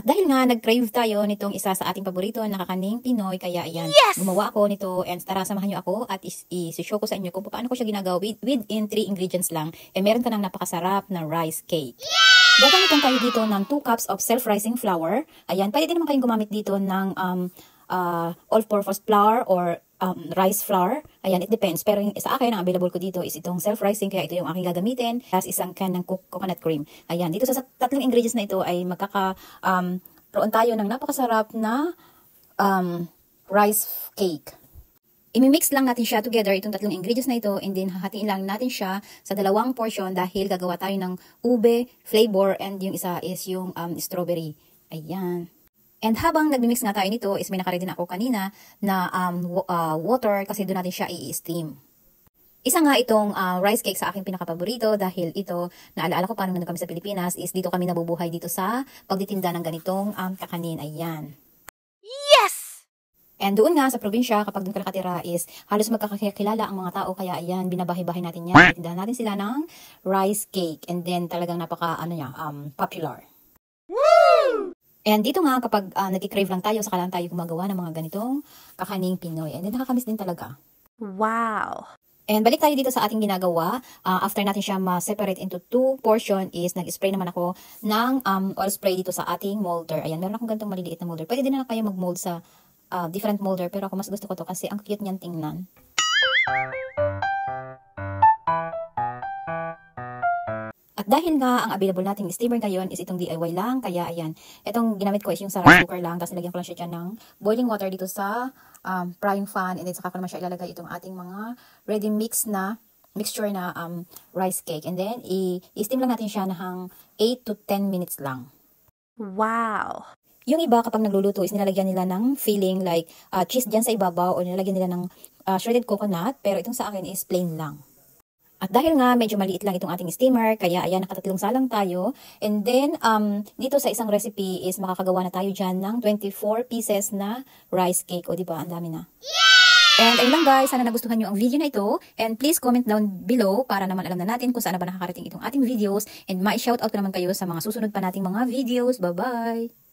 dahil nga nag-crave tayo nitong isa sa ating paborito na kakaning Pinoy, kaya ayan, gumawa ako nito and tara samahan nyo ako at isi-show ko sa inyo kung paano ko siya ginagawa within 3 ingredients lang. Meron ka ng napakasarap na rice cake. Gagamitan tayo dito ng 2 cups of self-rising flour. Ayan, pwede din naman kayong gumamit dito ng all-purpose flour or rice flour. Ayan, it depends. Pero yung sa akin, ang available ko dito is itong self-rising, kaya ito yung aking gagamitin. Plus isang can ng coconut cream. Ayan, dito sa tatlong ingredients na ito ay roon tayo ng napakasarap na rice cake. Imimix lang natin siya together, itong tatlong ingredients na ito, and then hahatiin lang natin siya sa 2 portion dahil gagawa tayo ng ube flavor and yung isa is yung strawberry. Ayan. And habang nagmimix nga tayo nito, is may nakaready na ako kanina na water kasi doon natin siya i-steam. Isa nga itong rice cake sa aking pinakapaborito dahil ito, naalaala ko paano nandun kami sa Pilipinas, is dito kami nabubuhay dito sa pagtitinda ng ganitong kakanin. Ayan. Yes! And doon nga sa probinsya, kapag doon ka nakatira is halos magkakakilala ang mga tao, kaya ayan, binabahay-bahay natin yan. Tindahan natin sila ng rice cake and then talagang popular. And dito nga, kapag nag-crave lang tayo, saka lang tayo gumagawa ng mga ganitong kakaning Pinoy. And then nakakamiss din talaga. Wow! And balik tayo dito sa ating ginagawa. After natin siya ma-separate into 2 portion is nag-spray naman ako ng oil spray dito sa ating molder. Ayan, meron akong ganitong maliliit na molder. Pwede din na kayo mag-mold sa different molder, pero ako mas gusto ko to kasi ang cute niyan tingnan. At dahil nga ang available nating steamer ngayon is itong DIY lang, kaya ayan, itong ginamit ko is yung sa rice cooker lang, tapos nilagyan ko lang siya dyan ng boiling water dito sa frying pan, and then saka ko naman siya ilalagay itong ating mga ready mix na mixture na rice cake, and then i-steam lang natin siya ng 8 to 10 minutes lang. Wow! Yung iba kapag nagluluto is nilalagyan nila ng filling like cheese dyan sa ibabaw o nilalagyan nila ng shredded coconut, pero itong sa akin is plain lang. At dahil nga medyo maliit lang itong ating steamer, kaya ayan, nakatatlong salang tayo. And then, dito sa isang recipe is makakagawa na tayo dyan ng 24 pieces na rice cake. O diba, ang dami na. Yeah! And ayun lang guys, sana nagustuhan nyo ang video na ito. And please comment down below para naman alam na natin kung saan na ba nakakarating itong ating videos. And ma-shoutout ko naman kayo sa mga susunod pa nating mga videos. Bye-bye!